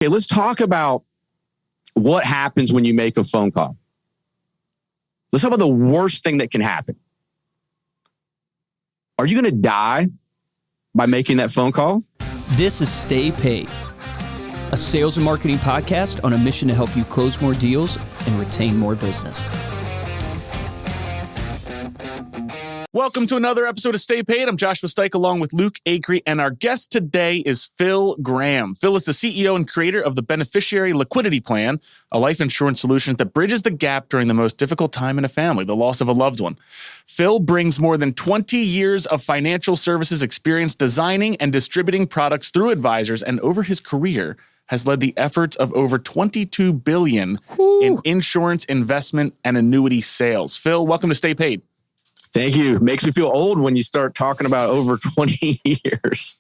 Okay, let's talk about what happens when you make a phone call. Let's talk about the worst thing that can happen. Are you going to die by making that phone call? This is Stay Paid, a sales and marketing podcast on a mission to help you close more deals and retain more business. Welcome to another episode of Stay Paid. I'm Joshua Stike along with Luke Acree, and our guest today is Phil Graham. Phil is the CEO and creator of the Beneficiary Liquidity Plan, a life insurance solution that bridges the gap during the most difficult time in a family, the loss of a loved one. Phil brings more than 20 years of financial services experience designing and distributing products through advisors, and over his career has led the efforts of over $22 billion in insurance, investment, and annuity sales. Phil, welcome to Stay Paid. Thank you. Makes me feel old when you start talking about over 20 years.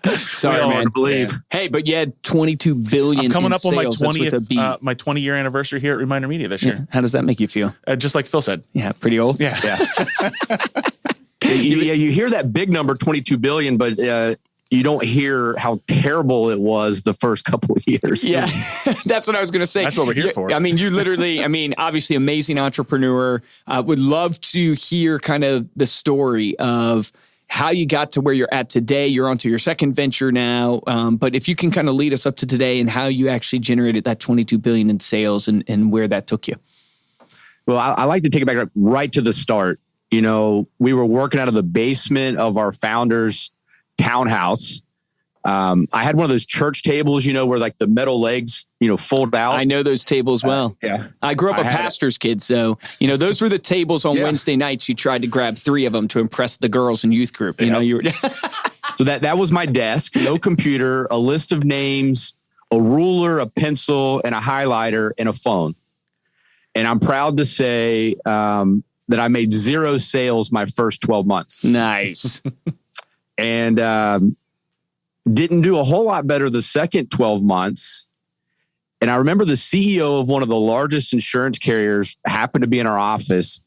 Sorry, man. To believe. Yeah. Hey, but you had $22 billion I'm coming in up on my sales. 20th, my 20-year anniversar here at Reminder Media this year. Yeah. How does that make you feel? Just like Phil said. Yeah, pretty old. Yeah. You hear that big number, 22 billion, but you don't hear how terrible it was the first couple of years. Yeah, that's what I was going to say. That's what we're here for. I mean, you literally, obviously amazing entrepreneur. Would love to hear kind of the story of how you got to where you're at today. You're onto your second venture now. But if you can kind of lead us up to today and how you actually generated that 22 billion in sales and where that took you. Well, I like to take it back right to the start. You know, we were working out of the basement of our founder's townhouse. I had one of those church tables, where like the metal legs, fold out. I know those tables well. Yeah. I grew up a pastor's kid. So, those were the tables on Wednesday nights. You tried to grab 3 of them to impress the girls in youth group. You were. So that was my desk, no computer, a list of names, a ruler, a pencil, and a highlighter, and a phone. And I'm proud to say that I made 0 sales my first 12 months. Nice. And didn't do a whole lot better the second 12 months. And I remember the CEO of one of the largest insurance carriers happened to be in our office,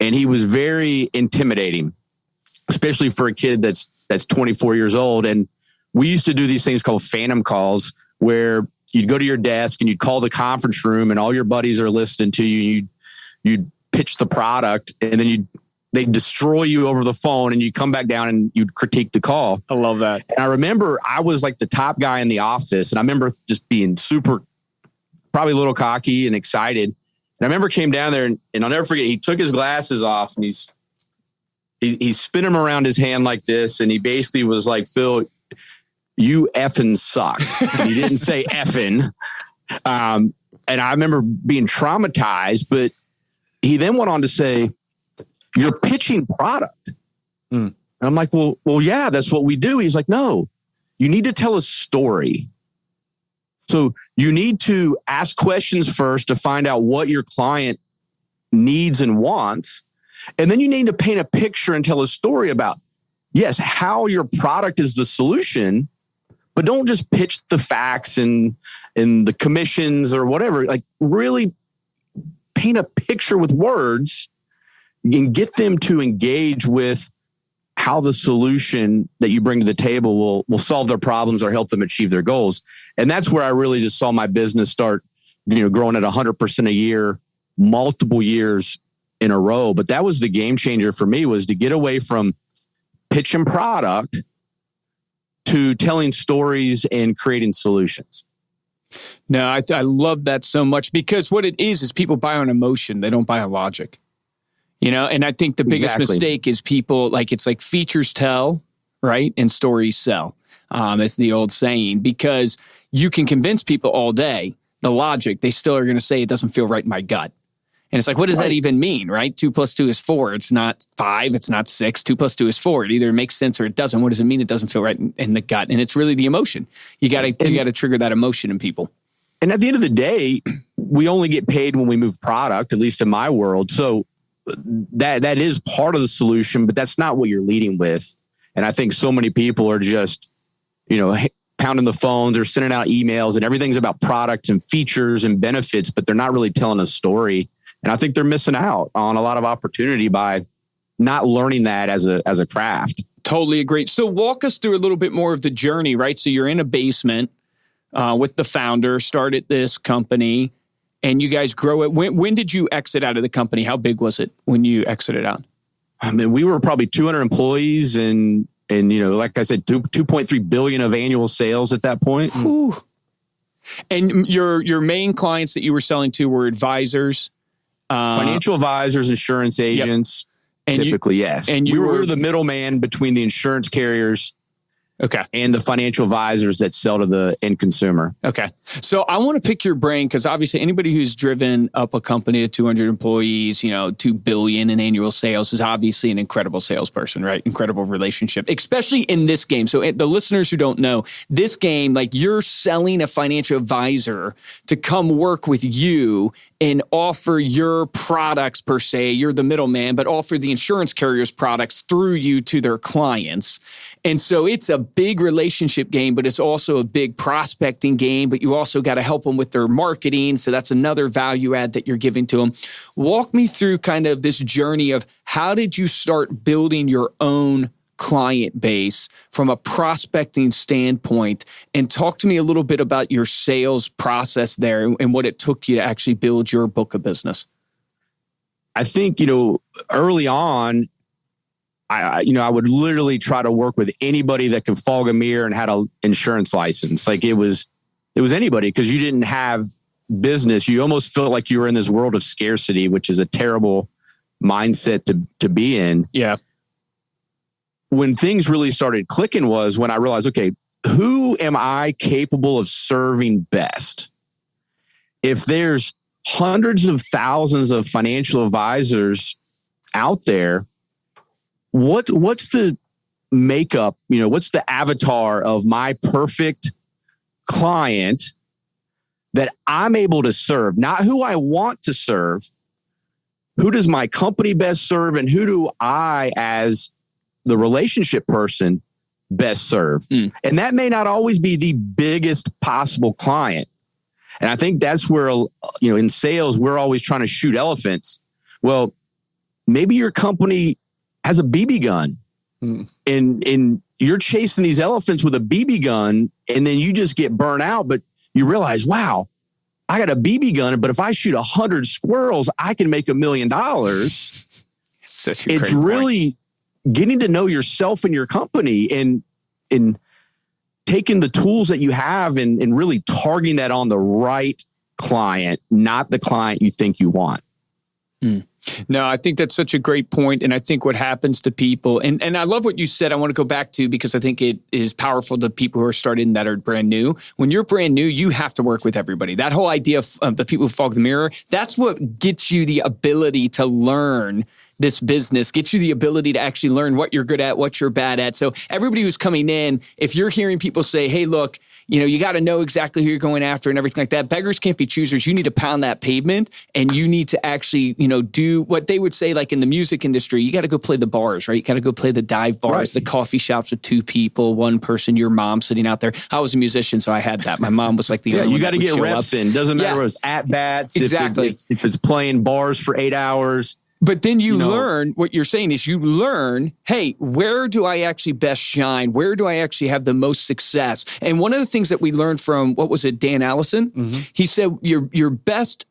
and he was very intimidating, especially for a kid that's 24 years old. And we used to do these things called phantom calls, where you'd go to your desk and you'd call the conference room, and all your buddies are listening to you. You'd pitch the product, and then they'd destroy you over the phone, and you come back down and you'd critique the call. I love that. And I remember I was like the top guy in the office, and I remember just being super, probably a little cocky and excited. And I remember came down there, and I'll never forget, he took his glasses off, and he's spinning them around his hand like this. And he basically was like, "Phil, you effing suck." And he didn't say effing. And I remember being traumatized, but he then went on to say, "You're pitching product." And I'm like, well, yeah, that's what we do. He's like, "No, you need to tell a story. So you need to ask questions first to find out what your client needs and wants. And then you need to paint a picture and tell a story about, yes, how your product is the solution, but don't just pitch the facts and the commissions or whatever. Like, really paint a picture with words and get them to engage with how the solution that you bring to the table will solve their problems or help them achieve their goals." And that's where I really just saw my business start, growing at 100% a year, multiple years in a row. But that was the game changer for me, was to get away from pitching product to telling stories and creating solutions. No, I love that so much, because what it is people buy on emotion. They don't buy on logic. And I think the biggest mistake is people, it's like features tell, right? And stories sell. It's the old saying, because you can convince people all day. The logic, they still are going to say it doesn't feel right in my gut. And it's like, what does that even mean, right? 2 + 2 is 4. It's not 5. It's not 6. 2 + 2 is 4. It either makes sense or it doesn't. What does it mean? It doesn't feel right in the gut. And it's really the emotion. You got to trigger that emotion in people. And at the end of the day, we only get paid when we move product, at least in my world. So that is part of the solution, but that's not what you're leading with. And I think so many people are just, pounding the phones or sending out emails, and everything's about products and features and benefits, but they're not really telling a story. And I think they're missing out on a lot of opportunity by not learning that as a craft. Totally agree. So walk us through a little bit more of the journey, right? So you're in a basement. with the founder, started this company, and you guys grow it. When did you exit out of the company? How big was it when you exited out? I mean, we were probably 200 employees and like I said, 2.3 billion of annual sales at that point. Whew. And your main clients that you were selling to were advisors, financial advisors, insurance agents. Yep. Typically, yes. And we were the middleman between the insurance carriers, and the financial advisors that sell to the end consumer. Okay. So I want to pick your brain because obviously anybody who's driven up a company of 200 employees, $2 billion in annual sales is obviously an incredible salesperson, right? Incredible relationship, especially in this game. So the listeners who don't know, this game, like you're selling a financial advisor to come work with you and offer your products per se. You're the middleman, but offer the insurance carriers products through you to their clients. And so it's a big relationship game, but it's also a big prospecting game, but you also got to help them with their marketing. So that's another value add that you're giving to them. Walk me through kind of this journey of how did you start building your own client base from a prospecting standpoint, and talk to me a little bit about your sales process there and what it took you to actually build your book of business. I think, early on, I would literally try to work with anybody that could fog a mirror and had an insurance license. Like it was anybody, because you didn't have business. You almost felt like you were in this world of scarcity, which is a terrible mindset to be in. Yeah. When things really started clicking was when I realized, okay, who am I capable of serving best? If there's hundreds of thousands of financial advisors out there, what's the makeup, what's the avatar of my perfect client that I'm able to serve? Not who I want to serve. Who does my company best serve? And who do I, as the relationship person, best serve? And that may not always be the biggest possible client. And I think that's where, in sales, we're always trying to shoot elephants. Well, maybe your company has a BB gun and you're chasing these elephants with a BB gun, and then you just get burnt out, but you realize, wow, I got a BB gun, but if I shoot 100 squirrels, I can make $1 million. It's really getting to know yourself and your company and taking the tools that you have and really targeting that on the right client, not the client you think you want. No, I think that's such a great point. And I think what happens to people, and I love what you said, I want to go back to, because I think it is powerful to people who are starting that are brand new. When you're brand new, you have to work with everybody. That whole idea of the people who fog the mirror, that's what gets you the ability to learn this business, gets you the ability to actually learn what you're good at, what you're bad at. So everybody who's coming in, if you're hearing people say, hey, look, you got to know exactly who you're going after and everything like that. Beggars can't be choosers. You need to pound that pavement, and you need to actually, do what they would say, like in the music industry, you got to go play the bars, right? You got to go play the dive bars, the coffee shops with two people, one person, your mom sitting out there. I was a musician, so I had that. My mom was like the only you got to get reps in. Doesn't matter if it's at bats, exactly. If it's playing bars for 8 hours. But then you learn, what you're saying is you learn, hey, where do I actually best shine? Where do I actually have the most success? And one of the things that we learned from, Dan Allison? He said your best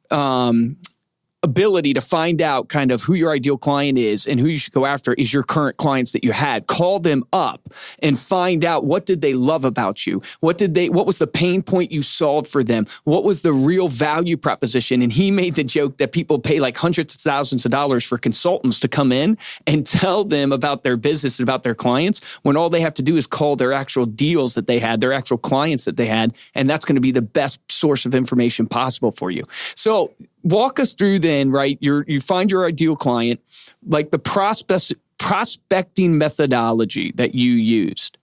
ability to find out kind of who your ideal client is and who you should go after is your current clients that you had. Call them up and find out, what did they love about you? What was the pain point you solved for them? What was the real value proposition? And he made the joke that people pay like hundreds of thousands of dollars for consultants to come in and tell them about their business and about their clients, when all they have to do is call their actual deals that they had, their actual clients that they had. And that's going to be the best source of information possible for you. So walk us through then, right? You find your ideal client, like the prospecting methodology that you used.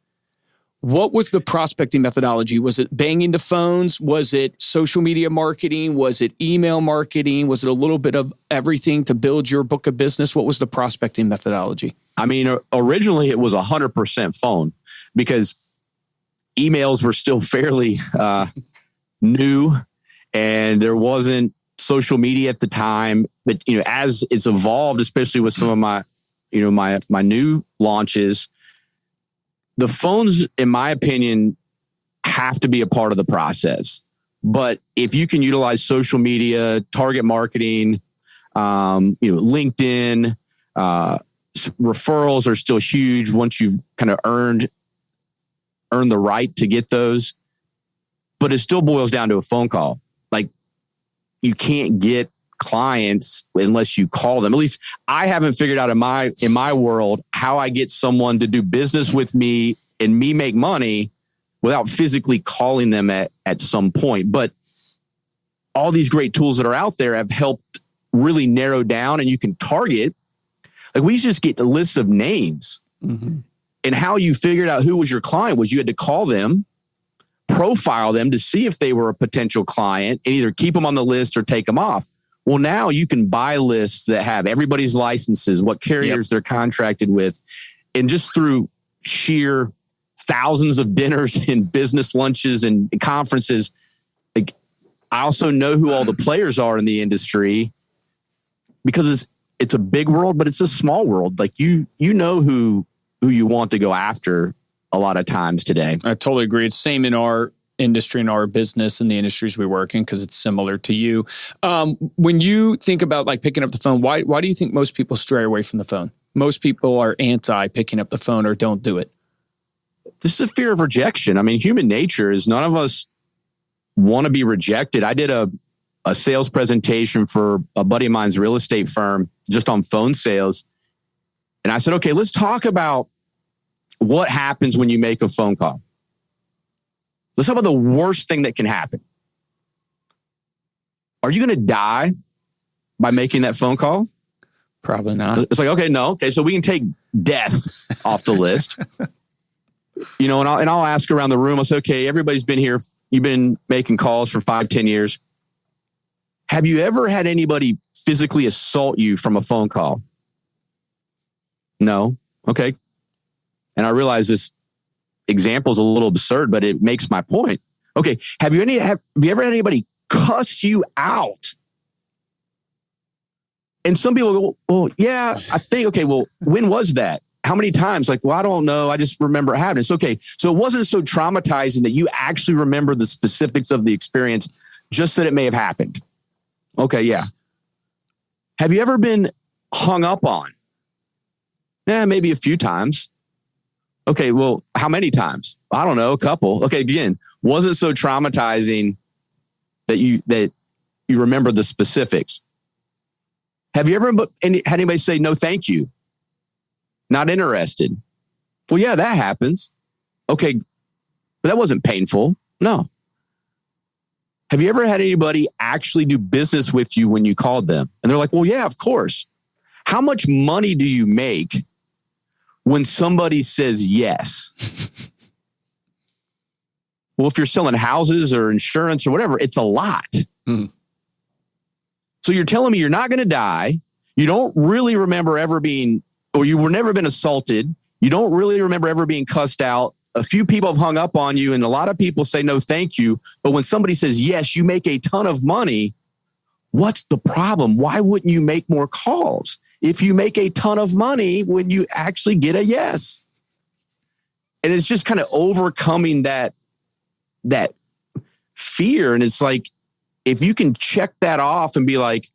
What was the prospecting methodology? Was it banging the phones? Was it social media marketing? Was it email marketing? Was it a little bit of everything to build your book of business? What was the prospecting methodology? I mean, originally it was 100% phone, because emails were still fairly new, and there wasn't social media at the time. But as it's evolved, especially with some of my my new launches, the phones, in my opinion, have to be a part of the process. But if you can utilize social media, target marketing, LinkedIn, referrals are still huge once you've kind of earned the right to get those. But it still boils down to a phone call. Like, you can't get clients unless you call them. At least I haven't figured out in my world how I get someone to do business with me and me make money without physically calling them at some point. But all these great tools that are out there have helped really narrow down, and you can target. Like, we used to just get the list of names. Mm-hmm. And how you figured out who was your client was you had to call them, profile them to see if they were a potential client, and either keep them on the list or take them off. Well, now you can buy lists that have everybody's licenses, what carriers they're contracted with, and just through sheer thousands of dinners and business lunches and conferences. Like, I also know who all the players are in the industry, because it's a big world, but it's a small world. Like, you know who you want to go after a lot of times today. I totally agree. It's same in our industry and our business and the industries we work in, because it's similar to you. When you think about like picking up the phone, why do you think most people stray away from the phone? Most people are anti picking up the phone or don't do it. This is a fear of rejection. I mean, human nature is none of us want to be rejected. I did a sales presentation for a buddy of mine's real estate firm just on phone sales. And I said, okay, let's talk about what happens when you make a phone call. Let's talk about the worst thing that can happen. Are you going to die by making that phone call? Probably not. It's like, okay, no. Okay, so we can take death off the list. And I'll ask around the room. I'll say, okay, everybody's been here. You've been making calls for 5-10 years. Have you ever had anybody physically assault you from a phone call? No. Okay. And I realize this example is a little absurd, but it makes my point. Okay. Have you ever had anybody cuss you out? And some people go, well, yeah, I think, okay, well, when was that? How many times? Like, well, I don't know. I just remember it happening. It's okay. So it wasn't so traumatizing that you actually remember the specifics of the experience, just that it may have happened. Okay. Yeah. Have you ever been hung up on? Yeah, maybe a few times. Okay, well, how many times? I don't know, a couple. Okay, again, wasn't so traumatizing that you remember the specifics. Have you ever had anybody say, no, thank you? Not interested? Well, yeah, that happens. Okay, but that wasn't painful. No. Have you ever had anybody actually do business with you when you called them? And they're like, well, yeah, of course. How much money do you make when somebody says yes? Well, if you're selling houses or insurance or whatever, it's a lot. Mm. So you're telling me you're not going to die. You don't really remember ever being, or you were never been assaulted. You don't really remember ever being cussed out. A few people have hung up on you, and a lot of people say no, thank you. But when somebody says yes, you make a ton of money. What's the problem? Why wouldn't you make more calls if you make a ton of money when you actually get a yes? And it's just kind of overcoming that fear. And it's like, if you can check that off and be like,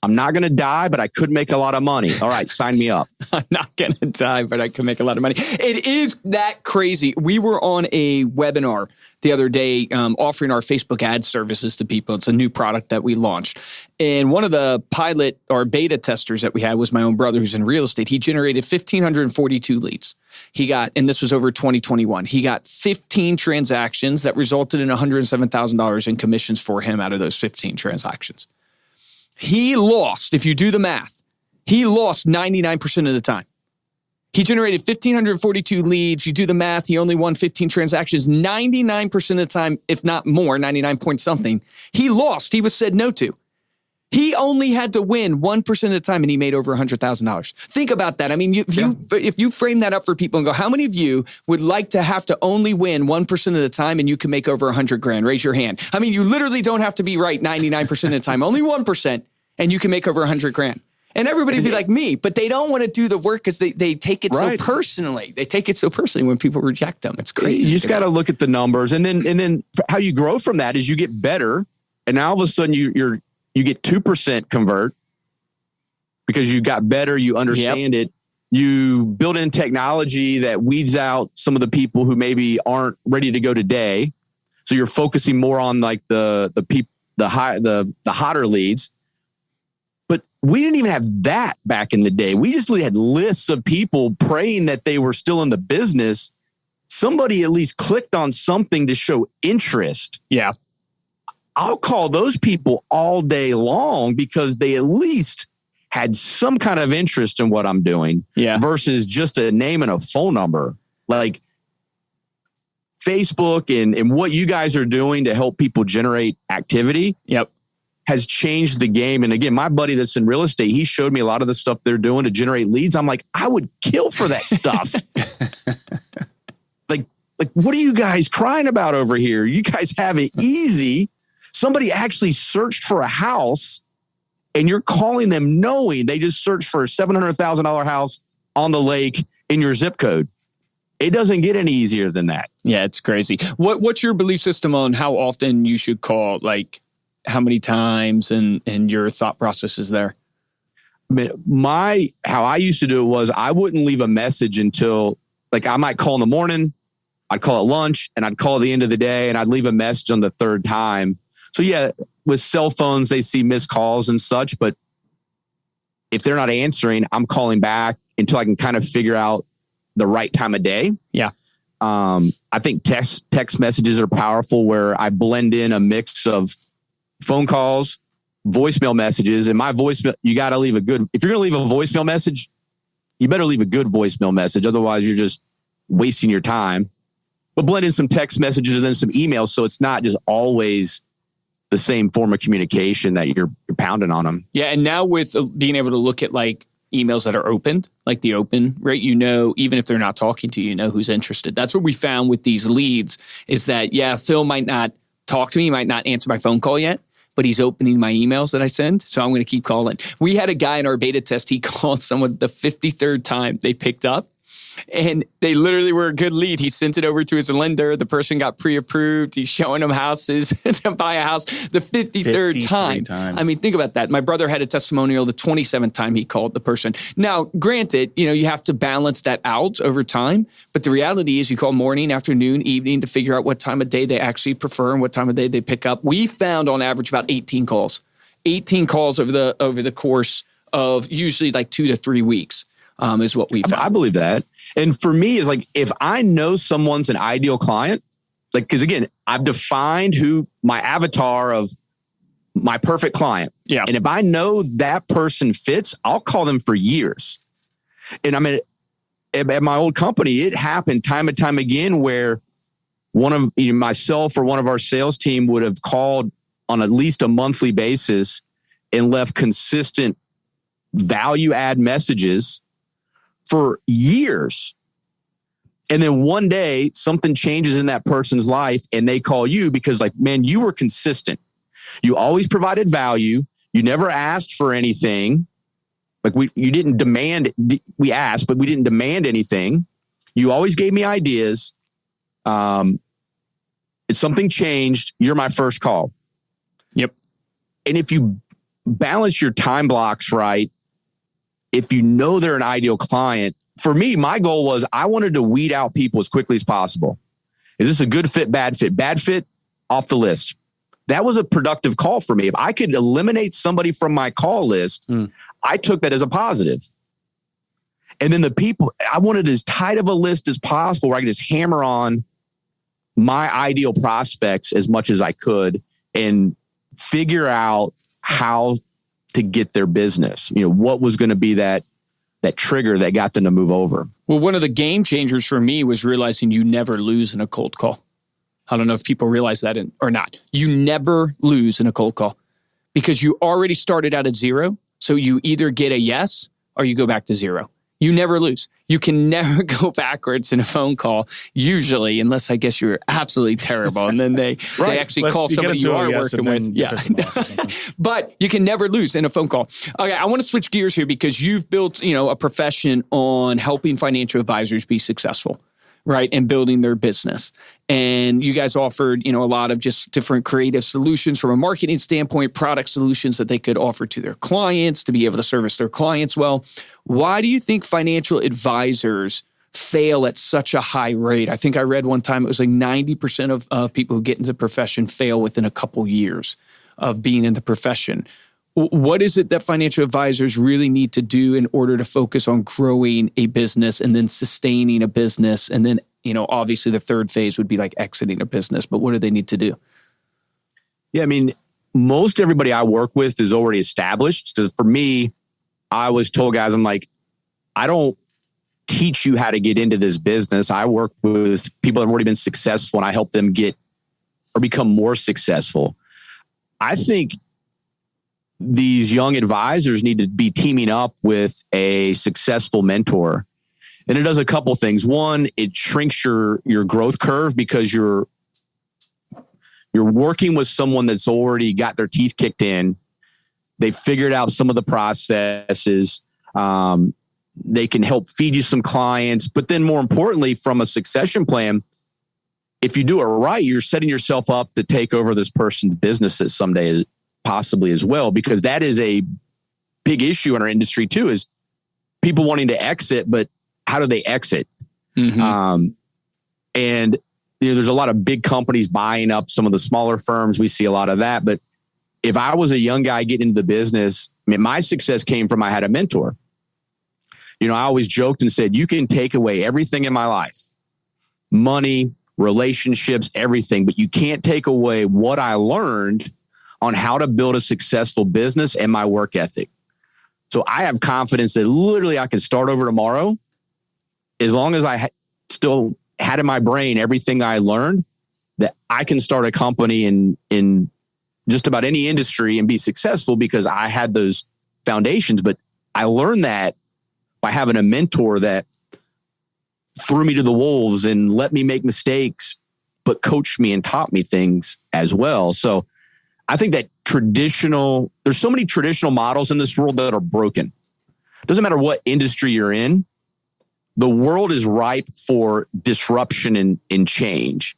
I'm not going to die, but I could make a lot of money. All right, sign me up. I'm not going to die, but I could make a lot of money. It is that crazy. We were on a webinar the other day offering our Facebook ad services to people. It's a new product that we launched. And one of the pilot or beta testers that we had was my own brother who's in real estate. He generated 1,542 leads. He got, and this was over 2021, he got 15 transactions that resulted in $107,000 in commissions for him out of those 15 transactions. He lost, if you do the math, he lost 99% of the time. He generated 1,542 leads. You do the math, he only won 15 transactions. 99% of the time, if not more, 99 point something, he lost. He was said no to. He only had to win 1% of the time, and he made over $100,000. Think about that. I mean, if you frame that up for people and go, how many of you would like to have to only win 1% of the time and you can make over $100,000? Raise your hand. I mean, you literally don't have to be right 99% of the time. Only 1%, and you can make over $100,000. And everybody be like me, but they don't want to do the work because they take it Right. so personally. They take it so personally when people reject them. It's crazy. You just got to look at the numbers, and then how you grow from that is you get better, and now all of a sudden you get 2% convert because you got better, you understand it. You build in technology that weeds out some of the people who maybe aren't ready to go today. So you're focusing more on like the hotter leads. But we didn't even have that back in the day. We just had lists of people praying that they were still in the business. Somebody at least clicked on something to show interest. Yeah. I'll call those people all day long because they at least had some kind of interest in what I'm doing versus just a name and a phone number. Like Facebook and what you guys are doing to help people generate activity has changed the game. And again, my buddy that's in real estate, he showed me a lot of the stuff they're doing to generate leads. I'm like, I would kill for that stuff. like, what are you guys crying about over here? You guys have it easy. Somebody actually searched for a house and you're calling them knowing they just searched for a $700,000 house on the lake in your zip code. It doesn't get any easier than that. Yeah, it's crazy. What's your belief system on how often you should call? Like how many times and your thought processes there? How I used to do it was I wouldn't leave a message until like I might call in the morning, I'd call at lunch, and I'd call at the end of the day, and I'd leave a message on the third time. So yeah, with cell phones, they see missed calls and such, but if they're not answering, I'm calling back until I can kind of figure out the right time of day. Yeah. I think text messages are powerful where I blend in a mix of phone calls, voicemail messages, and my voicemail, you got to leave if you're going to leave a voicemail message, you better leave a good voicemail message. Otherwise you're just wasting your time, but blend in some text messages and then some emails. So it's not just always the same form of communication that you're pounding on them. Yeah. And now with being able to look at like emails that are opened, like the open, right? You know, even if they're not talking to you, you know who's interested. That's what we found with these leads is that, Phil might not talk to me, might not answer my phone call yet, but he's opening my emails that I send. So I'm going to keep calling. We had a guy in our beta test, he called someone the 53rd time they picked up. And they literally were a good lead. He sent it over to his lender. The person got pre-approved. He's showing them houses to buy a house the 53rd time. Times. I mean, think about that. My brother had a testimonial the 27th time he called the person. Now, granted, you have to balance that out over time. But the reality is you call morning, afternoon, evening to figure out what time of day they actually prefer and what time of day they pick up. We found on average about 18 calls. 18 calls over the course of usually like 2 to 3 weeks is what we found. I believe that. And for me, is like, if I know someone's an ideal client, like, because again, I've defined who my avatar of my perfect client. Yeah. And if I know that person fits, I'll call them for years. And I mean, at my old company, it happened time and time again where one of myself or one of our sales team would have called on at least a monthly basis and left consistent value add messages for years. And then one day something changes in that person's life and they call you because like, man, you were consistent. You always provided value. You never asked for anything. Like you didn't demand, we asked, but we didn't demand anything. You always gave me ideas. If something changed, you're my first call. Yep. And if you balance your time blocks right, if you know they're an ideal client, for me, my goal was I wanted to weed out people as quickly as possible. Is this a good fit, bad fit? Bad fit, off the list. That was a productive call for me. If I could eliminate somebody from my call list, I took that as a positive. And then the people, I wanted as tight of a list as possible where I could just hammer on my ideal prospects as much as I could and figure out how to get their business. What was going to be that trigger that got them to move over. Well, one of the game changers for me was realizing you never lose in a cold call. I don't know if people realize that or not. You never lose in a cold call because you already started out at zero. So you either get a yes or you go back to zero. You never lose. You can never go backwards in a phone call, usually, unless I guess you're absolutely terrible. And then they actually call somebody you are working with. Yeah. But you can never lose in a phone call. Okay, I want to switch gears here because you've built, a profession on helping financial advisors be successful, right? And building their business. And you guys offered, a lot of just different creative solutions from a marketing standpoint, product solutions that they could offer to their clients to be able to service their clients well. Why do you think financial advisors fail at such a high rate? I think I read one time it was like 90% of people who get into the profession fail within a couple years of being in the profession. What is it that financial advisors really need to do in order to focus on growing a business and then sustaining a business? And then, obviously the third phase would be like exiting a business, but what do they need to do? Yeah, I mean, most everybody I work with is already established. So for me, I was told, guys, I'm like, I don't teach you how to get into this business. I work with people that have already been successful and I help them get or become more successful. I think these young advisors need to be teaming up with a successful mentor. And it does a couple things. One, it shrinks your growth curve because you're working with someone that's already got their teeth kicked in. They've figured out some of the processes. They can help feed you some clients. But then more importantly, from a succession plan, if you do it right, you're setting yourself up to take over this person's business at someday possibly as well, because that is a big issue in our industry too, is people wanting to exit, but how do they exit? Mm-hmm. And there's a lot of big companies buying up some of the smaller firms. We see a lot of that. But if I was a young guy getting into the business, my success came from I had a mentor. I always joked and said, you can take away everything in my life, money, relationships, everything, but you can't take away what I learned on how to build a successful business and my work ethic. So I have confidence that literally I can start over tomorrow. As long as I still had in my brain everything I learned, that I can start a company in just about any industry and be successful because I had those foundations. But I learned that by having a mentor that threw me to the wolves and let me make mistakes, but coached me and taught me things as well. So I think that there's so many traditional models in this world that are broken. Doesn't matter what industry you're in. The world is ripe for disruption and change.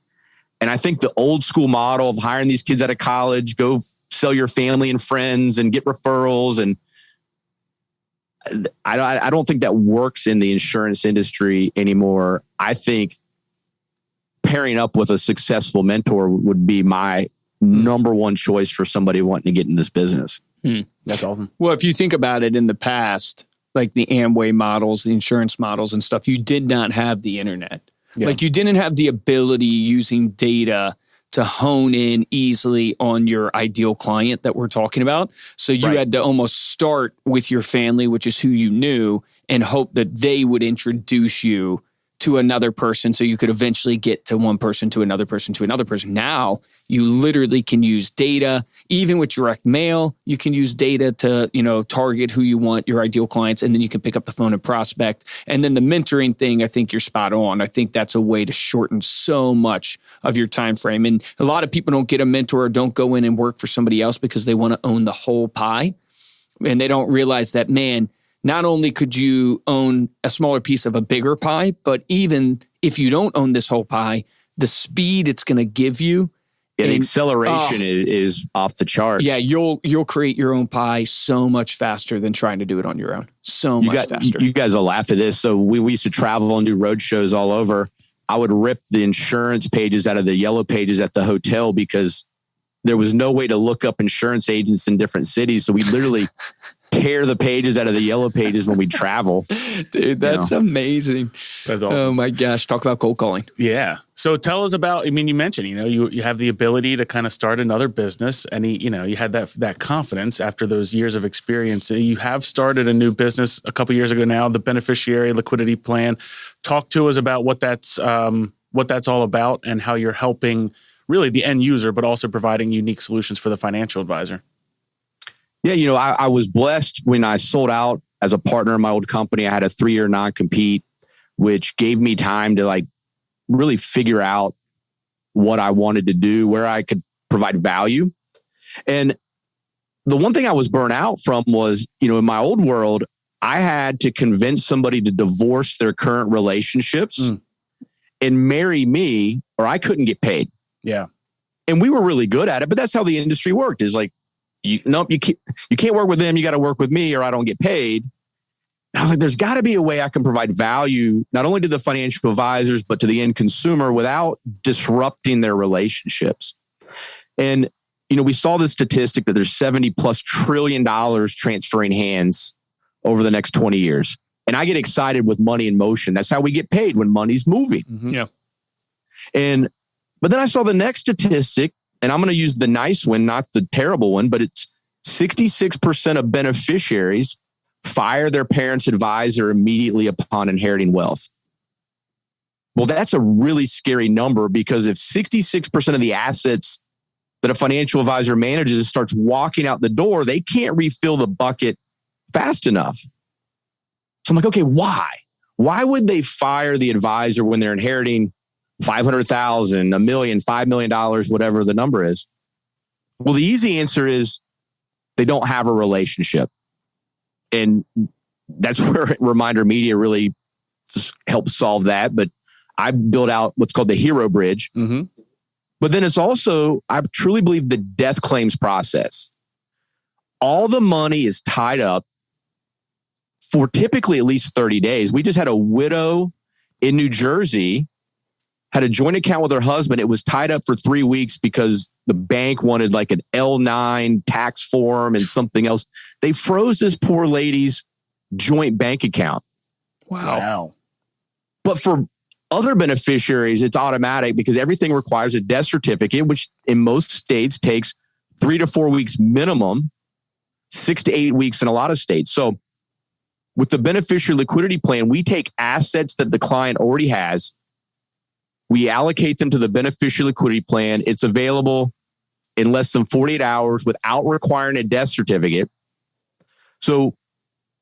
And I think the old school model of hiring these kids out of college, go sell your family and friends and get referrals. And I don't think that works in the insurance industry anymore. I think pairing up with a successful mentor would be my number one choice for somebody wanting to get in this business. That's awesome. Well, if you think about it in the past, like the Amway models, the insurance models and stuff, you did not have the internet. Yeah. Like you didn't have the ability using data to hone in easily on your ideal client that we're talking about. So you had to almost start with your family, which is who you knew, and hope that they would introduce you to another person so you could eventually get to one person, to another person, to another person. Now, you literally can use data, even with direct mail, you can use data to, target who you want, your ideal clients, and then you can pick up the phone and prospect. And then the mentoring thing, I think you're spot on. I think that's a way to shorten so much of your time frame. And a lot of people don't get a mentor or don't go in and work for somebody else because they want to own the whole pie. And they don't realize that, man, not only could you own a smaller piece of a bigger pie, but even if you don't own this whole pie, the speed it's going to give you. And acceleration is off the charts. Yeah, you'll create your own pie so much faster than trying to do it on your own. So much faster. You guys will laugh at this. So we used to travel and do road shows all over. I would rip the insurance pages out of the yellow pages at the hotel because there was no way to look up insurance agents in different cities. So we literally tear the pages out of the yellow pages when we travel. Dude, that's amazing. That's awesome. Oh my gosh. Talk about cold calling. Yeah. So tell us about, you mentioned, you have the ability to kind of start another business and you had that confidence after those years of experience. You have started a new business a couple years ago now, the Beneficiary Liquidity Plan. Talk to us about what that's all about and how you're helping really the end user, but also providing unique solutions for the financial advisor. Yeah, I was blessed when I sold out as a partner in my old company, I had a 3-year non-compete, which gave me time to like really figure out what I wanted to do, where I could provide value. And the one thing I was burnt out from was, in my old world, I had to convince somebody to divorce their current relationships and marry me, or I couldn't get paid. Yeah. And we were really good at it, but that's how the industry worked. Is like, you can't work with them. You got to work with me, or I don't get paid. And I was like, there's got to be a way I can provide value, not only to the financial advisors, but to the end consumer without disrupting their relationships. And, we saw this statistic that there's $70+ trillion transferring hands over the next 20 years. And I get excited with money in motion. That's how we get paid, when money's moving. Mm-hmm. Yeah. But then I saw the next statistic, and I'm going to use the nice one, not the terrible one, but it's 66% of beneficiaries fire their parents' advisor immediately upon inheriting wealth. Well, that's a really scary number, because if 66% of the assets that a financial advisor manages starts walking out the door, they can't refill the bucket fast enough. So I'm like, okay, why? Why would they fire the advisor when they're inheriting $500,000, $1 million, $5 million, whatever the number is? Well, the easy answer is they don't have a relationship. And that's where Reminder Media really helps solve that. But I built out what's called the Hero Bridge. Mm-hmm. But then it's also, I truly believe, the death claims process. All the money is tied up for typically at least 30 days. We just had a widow in New Jersey, had a joint account with her husband. It was tied up for 3 weeks because the bank wanted like an L9 tax form and something else. They froze this poor lady's joint bank account. Wow. But for other beneficiaries, it's automatic because everything requires a death certificate, which in most states takes 3 to 4 weeks minimum, 6 to 8 weeks in a lot of states. So with the beneficiary liquidity plan, we take assets that the client already has. We allocate them to the beneficiary liquidity plan. It's available in less than 48 hours without requiring a death certificate. So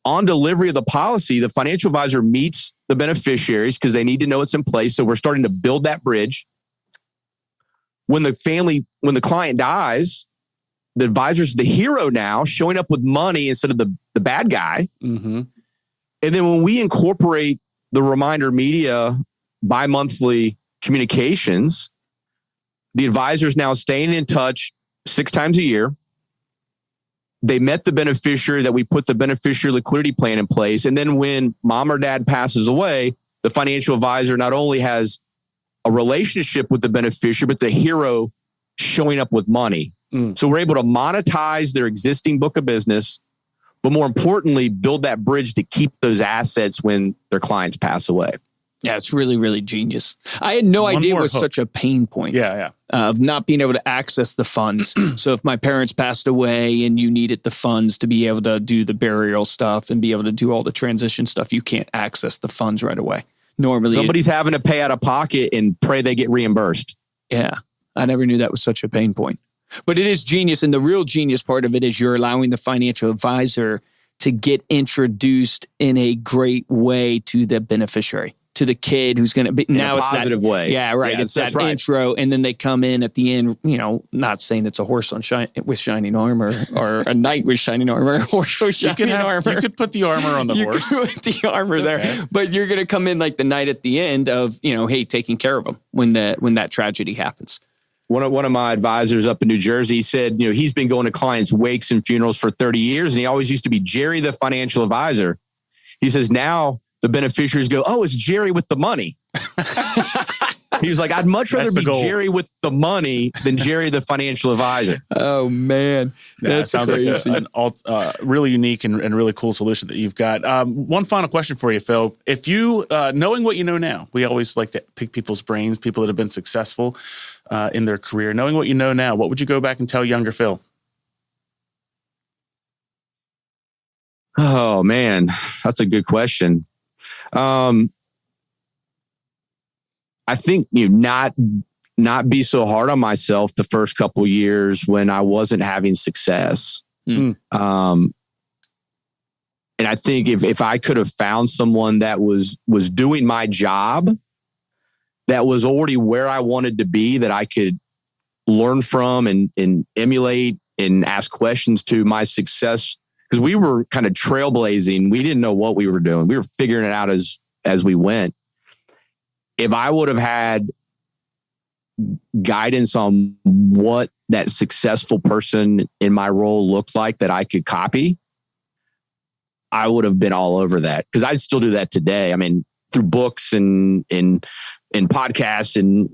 on delivery of the policy, the financial advisor meets the beneficiaries because they need to know it's in place. So we're starting to build that bridge. When the client dies, the advisor's the hero now, showing up with money instead of the bad guy. Mm-hmm. And then when we incorporate the Reminder Media bi-monthly communications, the advisor's now staying in touch 6 times a year. They met the beneficiary that we put the beneficiary liquidity plan in place. And then when mom or dad passes away, the financial advisor not only has a relationship with the beneficiary, but the hero showing up with money. So we're able to monetize their existing book of business, but more importantly, build that bridge to keep those assets when their clients pass away. Yeah, it's really, really genius. I had no idea it was such a pain point. Of not being able to access the funds. So if my parents passed away and you needed the funds to be able to do the burial stuff and be able to do all the transition stuff, you can't access the funds right away. Normally, somebody's having to pay out of pocket and pray they get reimbursed. Yeah, I never knew that was such a pain point. But it is genius. And the real genius part of it is you're allowing the financial advisor to get introduced in a great way to the beneficiary, to the kid who's going to be now in a positive way. Yeah, right. Yeah, it's that intro, and then they come in at the end. Not saying it's a horse with shining armor or a knight with shining armor, a horse with shining armor. You could put the armor on the horse. You could put the armor there, but you're going to come in like the knight at the end of hey, taking care of them when that tragedy happens. One of my advisors up in New Jersey said, he's been going to clients' wakes and funerals for 30 years, and he always used to be Jerry, the financial advisor. He says now the beneficiaries go, oh, it's Jerry with the money. He was like, I'd much rather be Jerry with the money than Jerry, the financial advisor. Oh, man. That sounds crazy. Like a really unique and really cool solution that you've got. One final question for you, Phil. If you, knowing what you know now, we always like to pick people's brains, people that have been successful in their career. Knowing what you know now, what would you go back and tell younger Phil? Oh, man, that's a good question. I think not be so hard on myself the first couple of years when I wasn't having success. And I think if I could have found someone that was doing my job, that was already where I wanted to be, that I could learn from and emulate and ask questions to my success, because we were kind of trailblazing. We didn't know what we were doing. We were figuring it out as we went. If I would have had guidance on what that successful person in my role looked like that I could copy, I would have been all over that, because I'd still do that today. I mean, through books and podcasts and,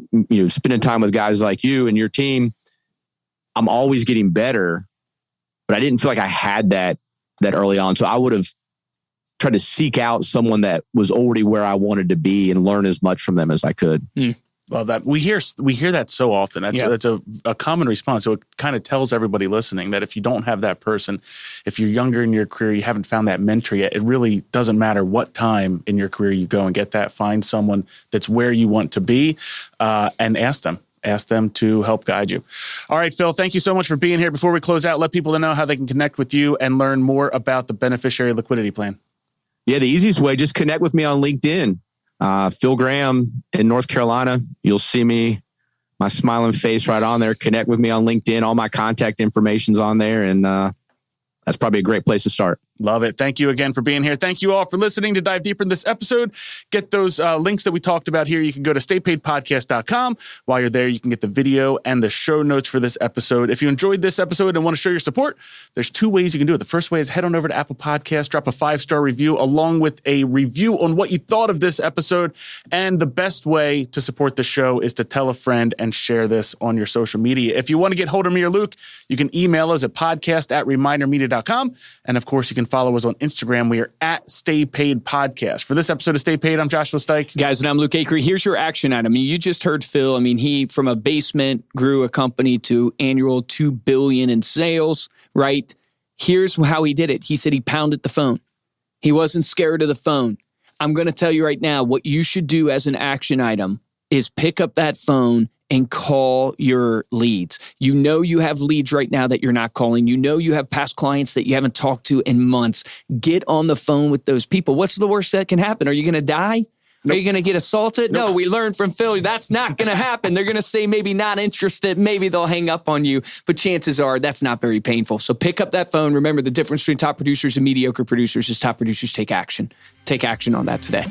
spending time with guys like you and your team, I'm always getting better, but I didn't feel like I had that early on. So I would have tried to seek out someone that was already where I wanted to be and learn as much from them as I could. Well, that we hear that so often. That's a common response. So it kind of tells everybody listening that if you don't have that person, if you're younger in your career, you haven't found that mentor yet, it really doesn't matter what time in your career you go and get that. Find someone that's where you want to be, and ask them to help guide you. All right, Phil, thank you so much for being here. Before we close out, let people know how they can connect with you and learn more about the Beneficiary Liquidity Plan. Yeah, the easiest way, just connect with me on LinkedIn. Phil Graham in North Carolina. You'll see me, my smiling face right on there. Connect with me on LinkedIn. All my contact information's on there. And that's probably a great place to start. Love it. Thank you again for being here. Thank you all for listening. To dive deeper in this episode, get those links that we talked about here. You can go to staypaidpodcast.com. While you're there, you can get the video and the show notes for this episode. If you enjoyed this episode and want to show your support, there's 2 ways you can do it. The first way is head on over to Apple Podcasts, drop a 5-star review along with a review on what you thought of this episode. And the best way to support the show is to tell a friend and share this on your social media. If you want to get hold of me or Luke, you can email us at podcast@remindermedia.com. And of course, you can follow us on Instagram. We are at Stay Paid Podcast. For this episode of Stay Paid, I'm Joshua Stike. Guys, and I'm Luke Acree. Here's your action item. You just heard Phil. He from a basement grew a company to annual $2 billion in sales, right? Here's how he did it. He said he pounded the phone. He wasn't scared of the phone. I'm going to tell you right now, what you should do as an action item is pick up that phone and call your leads. You have leads right now that you're not calling. You have past clients that you haven't talked to in months. Get on the phone with those people. What's the worst that can happen? Are you going to die? Nope. Are you going to get assaulted? Nope. No, we learned from Phil. That's not going to happen. They're going to say maybe not interested. Maybe they'll hang up on you. But chances are that's not very painful. So pick up that phone. Remember, the difference between top producers and mediocre producers is top producers take action. Take action on that today.